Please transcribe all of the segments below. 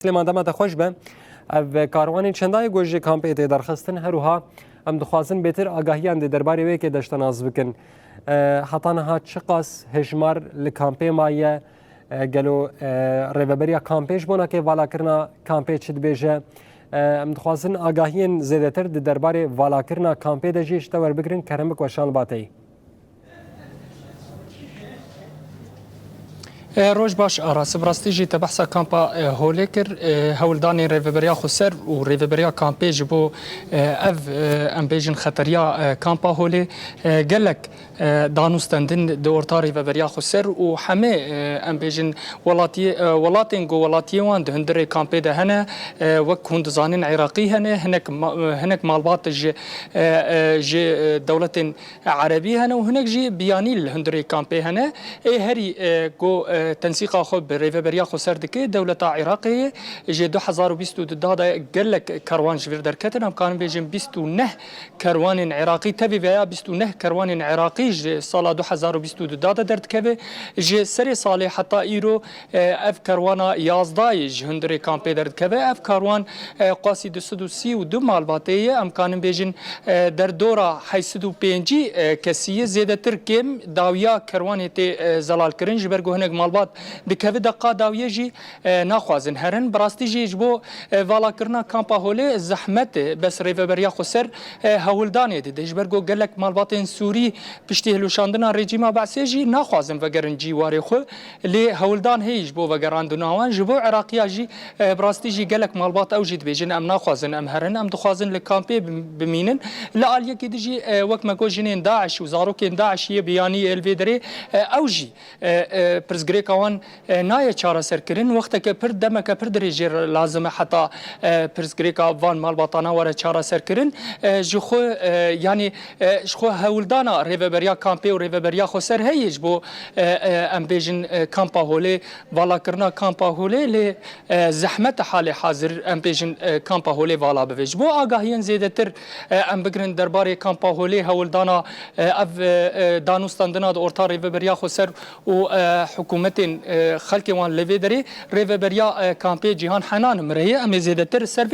سلمان دەمەتە خۆش بە کاروانی چەندای گۆژی کامپێتێ دەرخستن هەروها ئەم دخوازن بێتر ئاگاهیان دێ دەربارەی وەیەکێ دەشتە ناز بکەن هەتانەها چ قاس هێژمار لە کامپێ مایە گەلۆ ڕێڤەبەریە کامپێش بۆ ناکێ ڤالاکردنا کامپێ چ دبێژە ئەم دخوازن ئاگاهیان زێدەتر دەربارەی ڤالاکردنا کامپێ دەژی شتە وەربگرن کەرەم بکوەشان باتەی روج باش آراس براستیجی تبحث کامپا هولکر هولدانی ریوبریا خسر و ریوبریا کامپی جبو اف امبیجن خطریا کامپا هولی گلک دانوستندن دورتا ریوبریا خسر و همه امبیجن ولاتین گو ولاتیوان دهندر کامپی ده هنه وک هند زانین عراقی هنه هنک مالبات ج دولت عربی هنه و هنک جی بیانی الهندر کامپی هنه هری گو تنسيق خو بريفبريا خو سردكي دولة عراقية جي 2022 دادا قال لك كروان جبر دركتن هم كانوا بيجن 29 كروان عراقي تبي فيا 29 كروان عراقي جي سال 2022 دادا درت كبه جي سري صالح حتى ايرو اف كروانا يازداي هندري كامبي درت كبه اف كروان قاسي 232 مالباتيه هم كانوا بيجن در دورا حيسدو بينجي كسيه زيادتر كم داويا كروان تي زلال كرن جبرغو هنك مالبات دكه دقه داویه جی ناخوازن هرن براستی جی جبو والا کرنا کامپا هولی زحمت بس ریوبریا خسر هولدانی دی جبرگو گلک مالباتن سوری پشتی هلوشاندنا رژیما بعثی جی ناخوازن وگرن جی واری خو لی هولدان هیج بو وگراندناوان جبو عراقیا جی براستی جی گلک مالبات او جید بیجن ام ناخوازن ام هرن ام دخوازن لکامپی بمینن لا الیه کی دی وک مگو جنین داعش و زاروک داعش بیانی الویدری او جی پرزگری كوان ناية شارة سركرين وقت كبر دم كبر دريجير لازم حتى برسكريكا فان مال بطانا ورا شارة سركرين جخو يعني شخو هولدانا ريفبريا كامبي وريفبريا خسر هيج بو ام بيجن كامبا هولي فالا كرنا كامبا هولي ل زحمة حال حاضر ام بيجن كامبا هولي فالا بفيج بو آگاهين زيادتر ام بگرن درباري كامبا هولي هولدانا اف دانوستاندنا اورتا ريفبريا خسر و حکومت خلق وان لوی دری ریوبریا کامپی جهان حنان مرهی ام زیادتر سر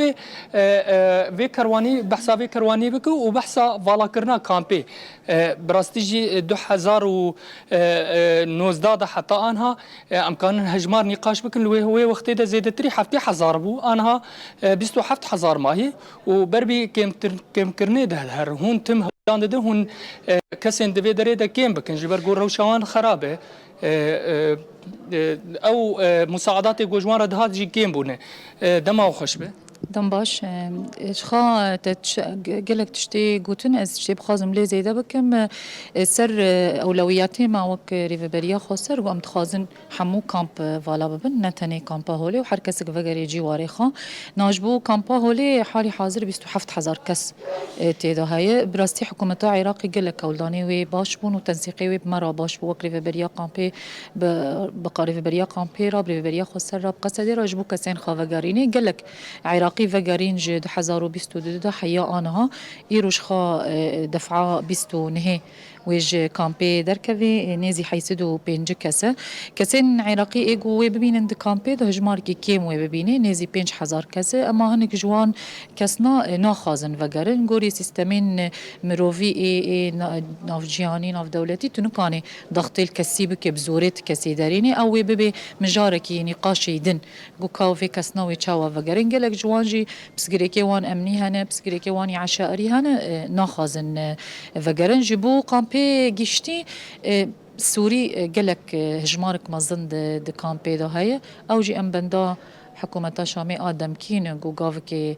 وی کروانی بحثا وی کروانی بکو و بحثا والا کرنا کامپی براستیجی 2019 حتی آنها امکان هجمار نقاش بکن لوی هوی وقتی ده زیادتری 7000 بو آنها 27000 ماهی و بربی کم کرنه ده هر هون تم هلان ده هون کسین دوی دری ده کم بکن جبر گور روشوان خرابه او مساعدات جوجوان ده جي كيم بونه دما خوش به دم باش شخا قالك تشتي قوتن از شي بخازم لي زيدا بكم سر اولوياتي ما وك ريفبريا خسر وام تخازن حمو كامب فالا ببن نتني كامبا هولي وحر كسك فغري جي واريخا ناجبو كامبا هولي حالي حاضر 27000 كس تيدا هي براستي حكومه عراقي قالك اولداني وي باش بون وتنسيقي وي بمرا باش بو ريفبريا كامبي بقى ريفبريا كامبي راب ريفبريا خسر راب قصدي راجبو كسين خافغاريني قالك عراقي فجارين جد 2022 حيا آنها إيروش خا دفعة 20 نهي ويج كامبي دركبي نازي حيسدو بينج كسين عراقي إيجو ويببين عند كامبي ده هجمار كي كيم ويببينه نازي 5000 كسة أما هنك جوان كسنا ناخازن فجارن جوري سيستمين مروفي إيه نافجياني ناف دولتي تنكاني ضغط الكسيب كبزورت كسيداريني أو ويببي مجاركي نقاش يدن جو كاوفي كسنا ويتشاوا فجارن جلك جوانجي بسكريكي وان أمني هنا بسكريكي وان عشائري هنا ناخازن فجارن جبو كامبي گشتی سوری گلک هجمارک مزند د کامپی ده هی او جی ام بندا حکومت شامی آدم کین گو گاو که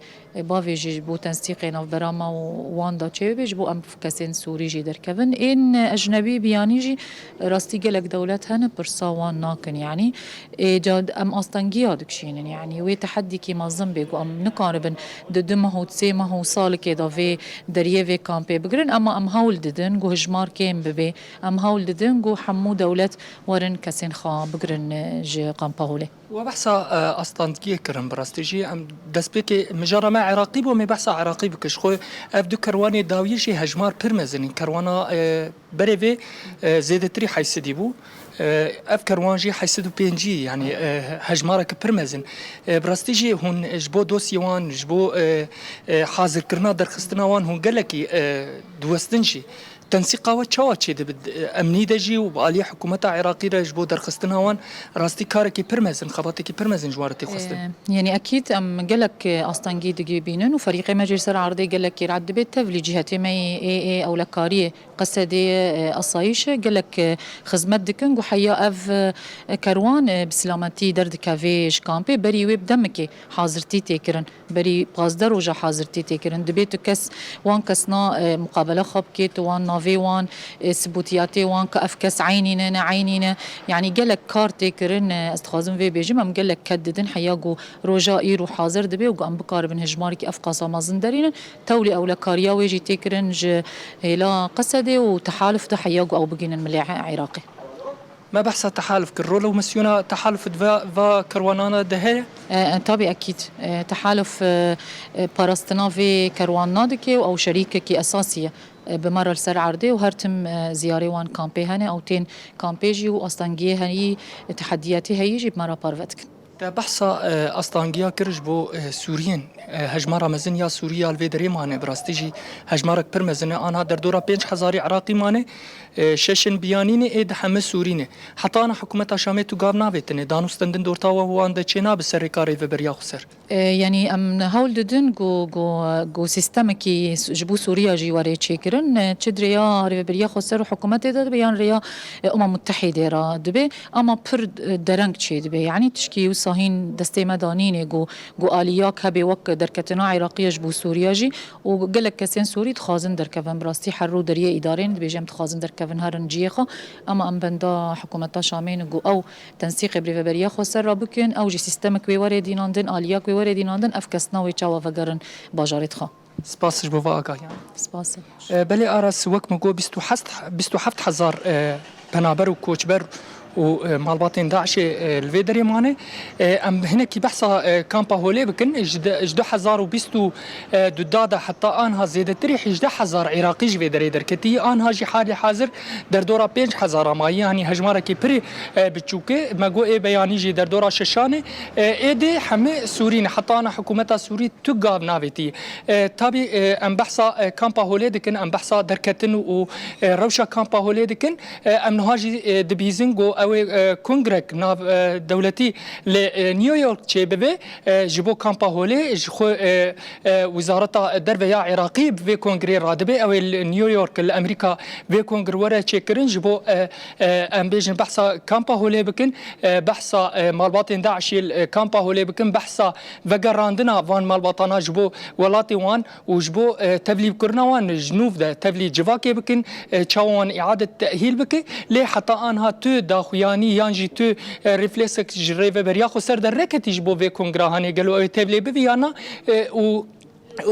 باوی جی بو تنسیق ناف براما و واندا چه بیج بو ام کسین سوری جی درکون این اجنبی بیانی جی راستی گلک دولت هن پرساوان ناکن يعني جاد ام استنگیا دکشینن يعني وی تحدی کی مازم بگو ام نکاربن ددمه و تسیمه و سال که داوی دریه وی کامپی بگرن اما ام هول ددن گو هجمار کیم ببی ام هول ددن گو حمو دولت ورن کسین خا بگرن جی قامپاوله وبحثا استانتكيه كرم براستيجي ام دسبيكي مجرمه عراقي بو مي بحثا عراقي بكش خو افدو كرواني داويشي هجمار برمزن كروانا بريفي زيدتري حيسدي بو اف كروانجي حيسدو بي ان جي يعني هجمارك برمزن براستيجي هون جبو دوسيوان جبو حاضر كرنا درخستنا وان هون قالكي دوستنجي تنسيقا وتشوا تشي امني دجي وبالي حكومه عراقيه جبو درخستنا وان راستي كاركي برمزن خبطكي برمزن جوارتي خستن يعني اكيد ام قالك استنجي دقي بينن وفريق مجلس العرضي قالك يرعد بيت تفلي جهتي ما اي او لكاريه قصدي الصايشه قالك خزمت دكن وحيا اف كروان بسلامتي درد كافيش كامبي بري ويب دمكي حاضرتي تكرن بري بازدر وجا حاضرتي تكرن دبيت كس وان كسنا مقابله خبكيت وان نافي وان سبوتياتي وان كاف كس عينينا عينينا يعني قالك كارتي كرن استخازم في بيجم ام قالك كددن حياقو رجائي رو حاضر دبي وقام بقار بن هجماركي افقاصا مازن دارين تولي او لكاريا ويجي تكرن لا قصدي وتحالف ده حياقو او بقين المليح عراقي ما بحث تحالف كرولو مسيونا تحالف فا كروانانا دهية طبعا اكيد تحالف باراستنا في كروان دكي او شريكك اساسيه بمرة السر عرضي وهرتم زياري وان كامبي هنا او تين كامبيجي واستنجي هني تحدياتي هيجي بمرة بارفتك بحثا استانجيا كرج بو سوريين هجمارا مزن يا سوريا الفيدري ماني براستيجي هجمارك برمزن انا در دورا 5000 عراقي ماني ششن بيانيني ايد حمس سوريني حتى انا حكومه شامي تو غابنا بيتني دانوستندن دورتا وان دچنا بسركاري فبريا خسر يعني ام هول ددن جو سيستمكي جبو سوريا جي وري تشيكرن تشدريا ريبريا خسر حكومه ده بيان ريا متحده را دبي اما بر درنگ تشي دبي يعني تشكي وصاهين دستي مدانيني جو الياك هبي وك دركتنا عراقيه جبو سوريا جي وقالك كسين سوري تخازن دركفن براستي حرو دريه ادارين بيجم تخازن دركفن هرنجيخه اما ام بندا حكومه شامين جو او تنسيق بريبريا خسر رابكن او جي سيستمك وي ديناندن الياك وي ديناندن افكسنا وي تشاوا فغرن باجارت خا سپاس جو واقع يعني سپاس بلي ارس وك مگو 27000 بنابر وكوچبر ومالباطين داعش الفيدري ماني ام هنا كي بحثا كامبا هولي بكن اجدو حزار وبيستو دودادا حتى انها زيادة تريح اجدو حزار عراقي جفيدري دركتي انها جي حالي حاضر در دورا 5000 ماي يعني هجمارة كي بري بتشوكي ماغو اي بياني جي در دورا ششاني ايدي حمي سورين حتى انا حكومتا سوري تقاب نافيتي تابي ام بحثا كامبا هولي دكن ام بحثا دركتن وروشا كامبا هولي دكن ام نهاجي دبيزنجو او كونغرك ناف دولتي لنيويورك تشي ببي جبو كامبا هولي جخو وزارة دربيا عراقي في كونغري رادبي او نيويورك الامريكا في كونغر ورا تشيكرين جبو ام بيجن بحثا كامبا هولي بكن بحثا مالباطين داعشي كامبا هولي بكن بحثا فقراندنا فان مالباطانا جبو ولاتي وان وجبو تبليب كرنوان جنوب ده تبليب جواكي بكن تشاوان اعادة تأهيل بكي لي حتى انها تو داخوياني يانجي تو ريفلكسك جريفه برياخو سر دركتي جبو في كونغراهاني قالوا تبلي بفيانا و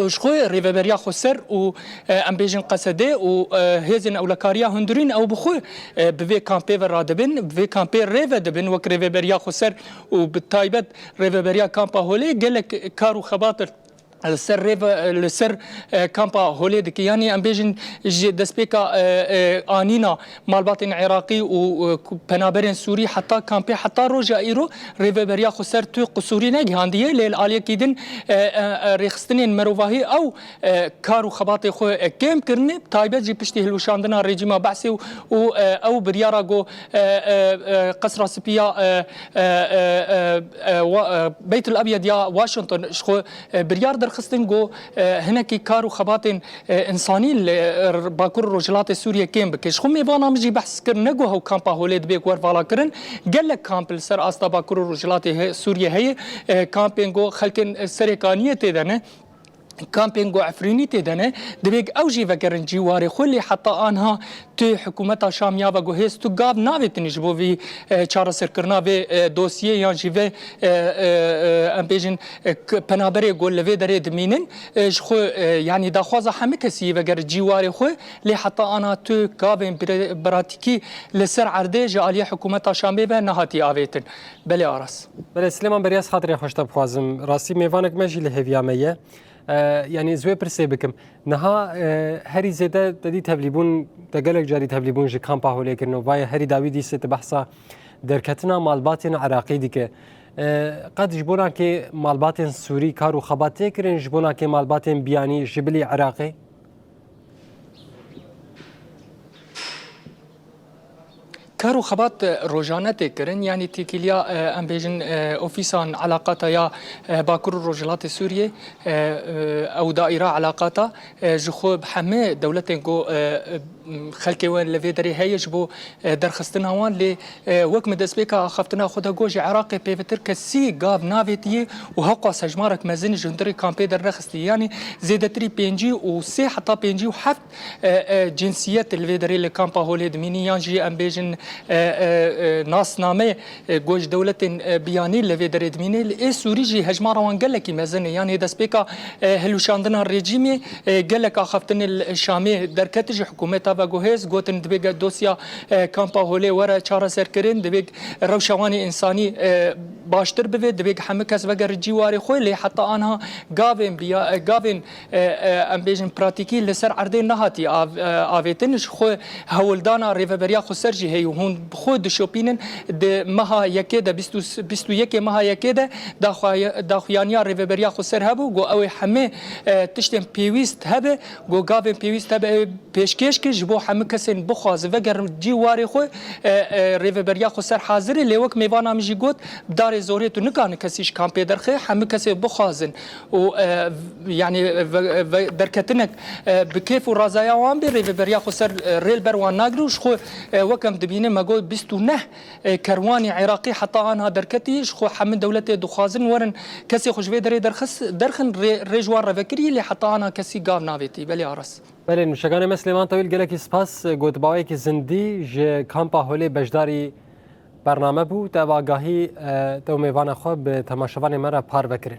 شخوي ريفبريا خسر و ام بيجن قصدي و هيزن او لكاريا هندرين او بخو بفي كامبي رادبن بفي كامبي ريفدبن وك ريفبريا خسر وبالتايبت ريفبريا كامبا هولي قالك كارو خباطر السر كامبا هولي دكياني ام بيجن دسبيكا انينا مالباطن عراقي وبنابرين سوري حتى كامبي حتى روجا ايرو ريفبريا خسر تو قصوري نغانديه للاليه كيدن ريخستنين مروفاهي او كارو خباطي خو كيم كرني تايبت جي بشتي هلوشاندنا ريجيما بعسي او بريارا جو قصر سبيا بيت الابيض يا واشنطن شخو بريار خستن جو هناكي كارو خباطن انساني باكور رجلات سوريا كيم بكش خو ميفانا مجي بحث كر نجو هو كامبا هوليد بيك ور فالا كرن قال لك كامبل سر استا باكور رجلات سوريا هي كامبينغو خلكن سريكانيه تدنه كامبينغو عفريني تدنه دبيك اوجي فكرن جواري خلي حتى انها تو حكومتا شاميا بگو هست تو گاب ناویتنی جبو وی چارا سرکرنا وی دوسیه یا جی وی ام بیجن پنابری گل لوی داره دمینن خو يعني داخوازا همه کسی وگر جواری خو لی حتی انا تو گابن براتیکی لسر عرده جالی حکومتا شامی و نهاتی آویتن بله آرس بله سلیمان بریاس خاطر خوشتا بخوازم راستی میوانک مجی لهویامیه يعني زوي برسي بكم نها هري زيدا تدي تبليبون تقلق جاري تبليبون جي كامبا هوليك انه باي هري داويدي ست بحثا دركتنا مالباتين عراقي ديك قد جبونا كي مالباتين سوري كارو خباتي كرين جبونا كي مالباتين بياني جبلي عراقي كارو خبات روجانتي كرن يعني تيكيليا ام بيجن اوفيسان علاقاتا يا باكور الرجلات السوريه او دائره علاقاتا جخو بحمي دولتين جو خلكي وين لفيدري هيج بو درخستنا وان لي وك مدسبيكا خفتنا خدها جوجي عراقي بيفتر كسي غاف نافيتي وهقوا سجمارك مازن جندري كامبي درخستي يعني زيدتري بينجي وسي حتى بينجي وحفت جنسيات الفيدري اللي كامبا هولي دميني يانجي ام بيجن ناس نامه جوج دولة بياني اللي في دميني اي سوري جي هجمارة وان قال لك مازن يعني دسبيكا هلوشاندنا الريجيمي قال لك اخفتن الشامي دركتج حكومتها باغوهيز قوتن دبيق دوسيا كامبا هولي ورا تشارا سيركرين دبيق روشواني انساني باشتر بفي دبيق حمكس بقر جيواري خوي اللي حتى انا قافن بيا قافن ام بيجن براتيكي لسر عردين نهاتي افيتنش خو هولدانا ريفابريا خو سرجي هي هون بخود شوبينن د مها يكيدا بستو يكي مها يكيدا داخوانيا ريفابريا خو سر هبو جو او حمي تشتم بيويست هبه جو غافن بيويست هبه بيشكيش كي جبو حمكسن بخواز وگر جيواري خو ريفابريا خو سر حاضر لي وك ميوانا مجي گوت دار زوري تو نكان كسيش كامبي درخه حمكسي بخوازن و يعني دركتنك بكيف ورازايا وان بي ريفابريا خو سر ريل بروان ناغروش خو وكم دبينه ما قول بستونه كرواني عراقي حتى انا دركتي خو حمد دولتي دخازن ورن كسي خوش في دري درخن ريجوار رفكري اللي حتى انا كسي قام نافيتي بلي عرس بله نوشگان مسلمان طویل گلکی سپاس گوتبایی که زندی ج کامپا هولی بجداری برنامه بود و آگاهی تو میوان خواب به تماشاوان مرا پار بکرین